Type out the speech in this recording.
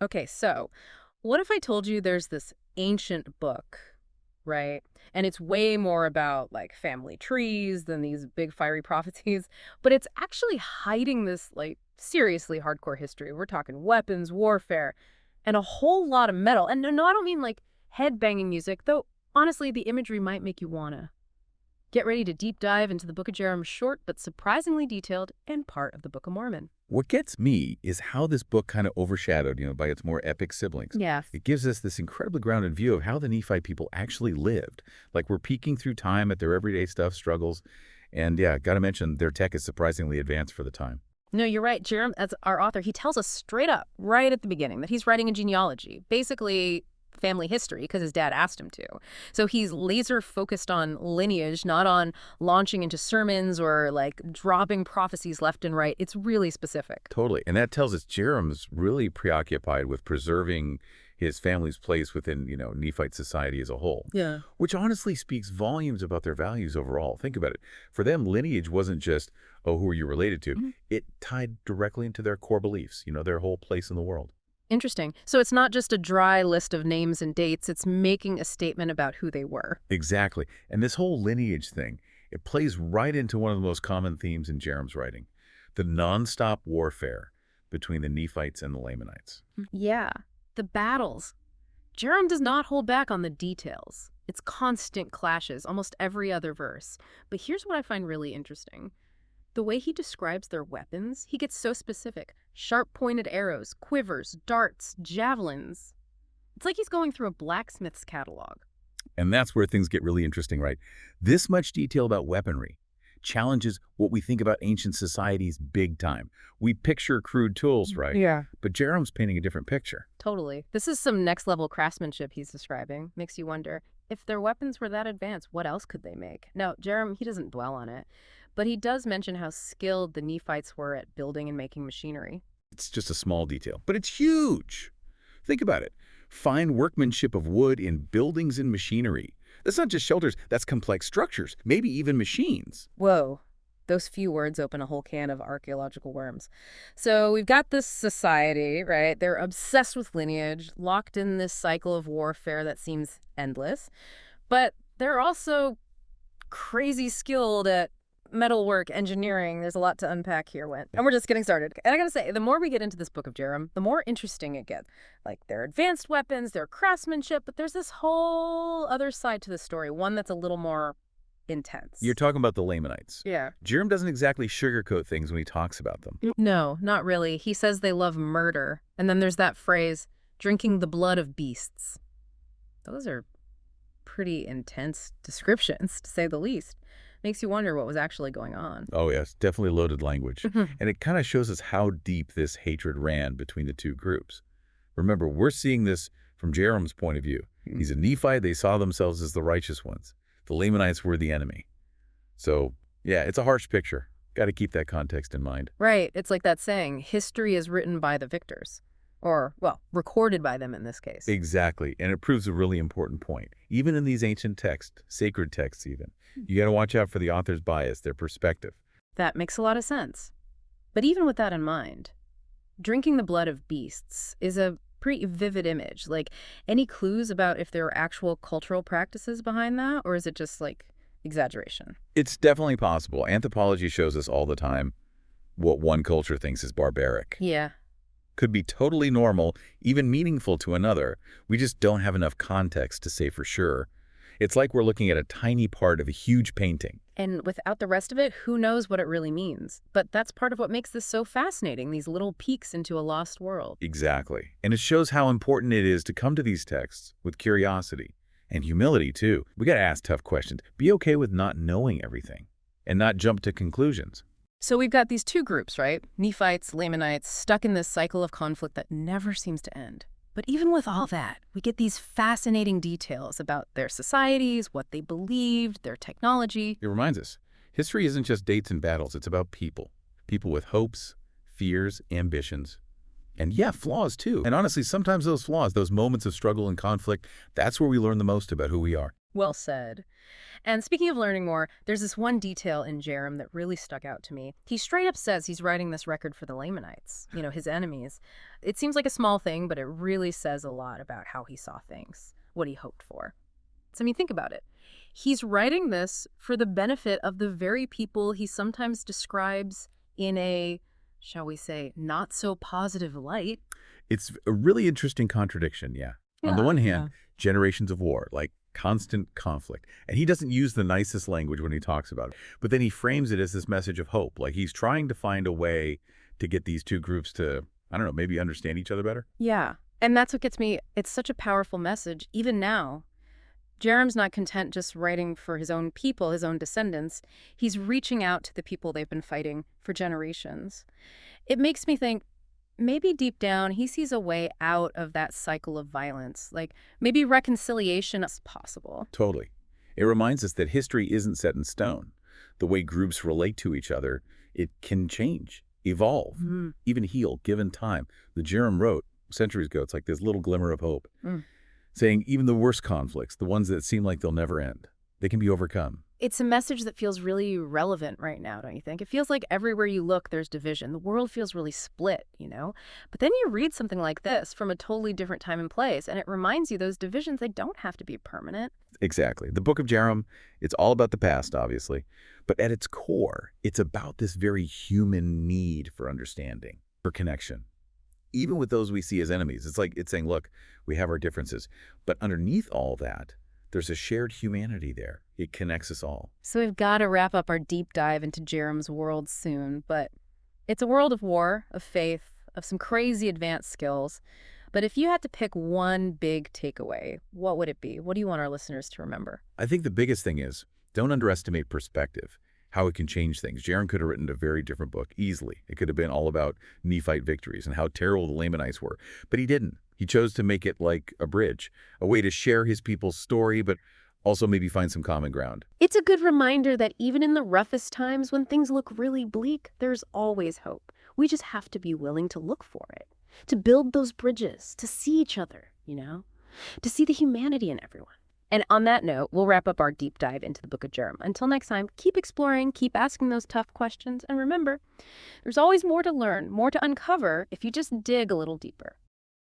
Okay, so what if I told you there's this ancient book, right? And it's way more about like family trees than these big fiery prophecies, but it's actually hiding this like seriously hardcore history. We're talking weapons, warfare, and a whole lot of metal. And no, I don't mean like head banging music, though honestly, the imagery might make you wanna. Get ready to deep dive into the Book of Jarom, short but surprisingly detailed and part of the Book of Mormon. What gets me is how this book kind of overshadowed, by its more epic siblings. Yeah. It gives us this incredibly grounded view of how the Nephi people actually lived. Like we're peeking through time at their everyday stuff, struggles, and yeah, got to mention their tech is surprisingly advanced for the time. No, you're right. Jerome, as our author, he tells us straight up, right at the beginning, that he's writing a genealogy, basically family history, because his dad asked him to. So he's laser focused on lineage, not on launching into sermons or like dropping prophecies left and right. It's really specific. Totally. And that tells us Jerem's really preoccupied with preserving his family's place within, Nephite society as a whole. Yeah. Which honestly speaks volumes about their values overall. Think about it. For them, lineage wasn't just, oh, who are you related to? Mhm. It tied directly into their core beliefs, their whole place in the world. Interesting. So it's not just a dry list of names and dates. It's making a statement about who they were. Exactly. And this whole lineage thing, it plays right into one of the most common themes in Jerem's writing, the nonstop warfare between the Nephites and the Lamanites. Yeah. The battles. Jerome does not hold back on the details. It's constant clashes, almost every other verse. But here's what I find really interesting. The way he describes their weapons, he gets so specific. Sharp-pointed arrows, quivers, darts, javelins. It's like he's going through a blacksmith's catalog. And that's where things get really interesting, right? This much detail about weaponry challenges what we think about ancient societies big time. We picture crude tools, right? Yeah. But Jerem's painting a different picture. Totally. This is some next-level craftsmanship he's describing. Makes you wonder, if their weapons were that advanced, what else could they make? Now, Jerome, he doesn't dwell on it, but he does mention how skilled the Nephites were at building and making machinery. It's just a small detail, but it's huge. Think about it. Fine workmanship of wood in buildings and machinery. That's not just shelters, that's complex structures, maybe even machines. Whoa. Those few words open a whole can of archaeological worms. So we've got this society, right? They're obsessed with lineage, locked in this cycle of warfare that seems endless. But they're also crazy skilled at metalwork, engineering. There's a lot to unpack here, Went. And we're just getting started. And I gotta say, the more we get into this Book of Jarom, the more interesting it gets. Like, their advanced weapons, their craftsmanship, but there's this whole other side to the story, one that's a little more intense. You're talking about the Lamanites. Yeah. Jerome doesn't exactly sugarcoat things when he talks about them. No, not really. He says they love murder. And then there's that phrase, drinking the blood of beasts. Those are pretty intense descriptions, to say the least. Makes you wonder what was actually going on. Oh, yes, definitely loaded language. And it kind of shows us how deep this hatred ran between the two groups. Remember, we're seeing this from Jerom's point of view. He's a Nephite. They saw themselves as the righteous ones. The Lamanites were the enemy. So, yeah, it's a harsh picture. Got to keep that context in mind. Right. It's like that saying, history is written by the victors. Or, well, recorded by them in this case. Exactly. And it proves a really important point. Even in these ancient texts, sacred texts even, you got to watch out for the author's bias, their perspective. That makes a lot of sense. But even with that in mind, drinking the blood of beasts is a pretty vivid image. Like, any clues about if there are actual cultural practices behind that, or is it just, like, exaggeration? It's definitely possible. Anthropology shows us all the time what one culture thinks is barbaric. Yeah. Could be totally normal, even meaningful to another. We just don't have enough context to say for sure. It's like we're looking at a tiny part of a huge painting. And without the rest of it, who knows what it really means? But that's part of what makes this so fascinating, these little peeks into a lost world. Exactly. And it shows how important it is to come to these texts with curiosity and humility, too. We got to ask tough questions. Be okay with not knowing everything and not jump to conclusions. So we've got these two groups, right? Nephites, Lamanites, stuck in this cycle of conflict that never seems to end. But even with all that, we get these fascinating details about their societies, what they believed, their technology. It reminds us, history isn't just dates and battles. It's about people. People with hopes, fears, ambitions, and yeah, flaws too. And honestly, sometimes those flaws, those moments of struggle and conflict, that's where we learn the most about who we are. Well said. And speaking of learning more, there's this one detail in Jarom that really stuck out to me. He straight up says he's writing this record for the Lamanites, his enemies. It seems like a small thing, but it really says a lot about how he saw things, what he hoped for. So, I mean, think about it. He's writing this for the benefit of the very people he sometimes describes in a, shall we say, not so positive light. It's a really interesting contradiction, yeah. On the one hand, generations of war, like constant conflict. And he doesn't use the nicest language when he talks about it. But then he frames it as this message of hope. Like he's trying to find a way to get these two groups to, I don't know, maybe understand each other better. Yeah. And that's what gets me. It's such a powerful message, even now. Jarom's not content just writing for his own people, his own descendants. He's reaching out to the people they've been fighting for generations. It makes me think, maybe deep down, he sees a way out of that cycle of violence. Like, maybe reconciliation is possible. Totally. It reminds us that history isn't set in stone. The way groups relate to each other, it can change, evolve, even heal, given time. The Jarom wrote centuries ago, it's like this little glimmer of hope, saying even the worst conflicts, the ones that seem like they'll never end, they can be overcome. It's a message that feels really relevant right now, don't you think? It feels like everywhere you look, there's division. The world feels really split, But then you read something like this from a totally different time and place, and it reminds you those divisions, they don't have to be permanent. Exactly. The Book of Jarom, it's all about the past, obviously. But at its core, it's about this very human need for understanding, for connection. Even with those we see as enemies, it's saying, look, we have our differences. But underneath all that, there's a shared humanity there. It connects us all. So we've got to wrap up our deep dive into Jarom's world soon, but it's a world of war, of faith, of some crazy advanced skills. But if you had to pick one big takeaway, what would it be? What do you want our listeners to remember? I think the biggest thing is, don't underestimate perspective, how it can change things. Jarom could have written a very different book, easily. It could have been all about Nephite victories and how terrible the Lamanites were. But he didn't. He chose to make it like a bridge, a way to share his people's story, but also maybe find some common ground. It's a good reminder that even in the roughest times, when things look really bleak, there's always hope. We just have to be willing to look for it, to build those bridges, to see each other, to see the humanity in everyone. And on that note, we'll wrap up our deep dive into the Book of Jarom. Until next time, keep exploring, keep asking those tough questions, and remember, there's always more to learn, more to uncover if you just dig a little deeper.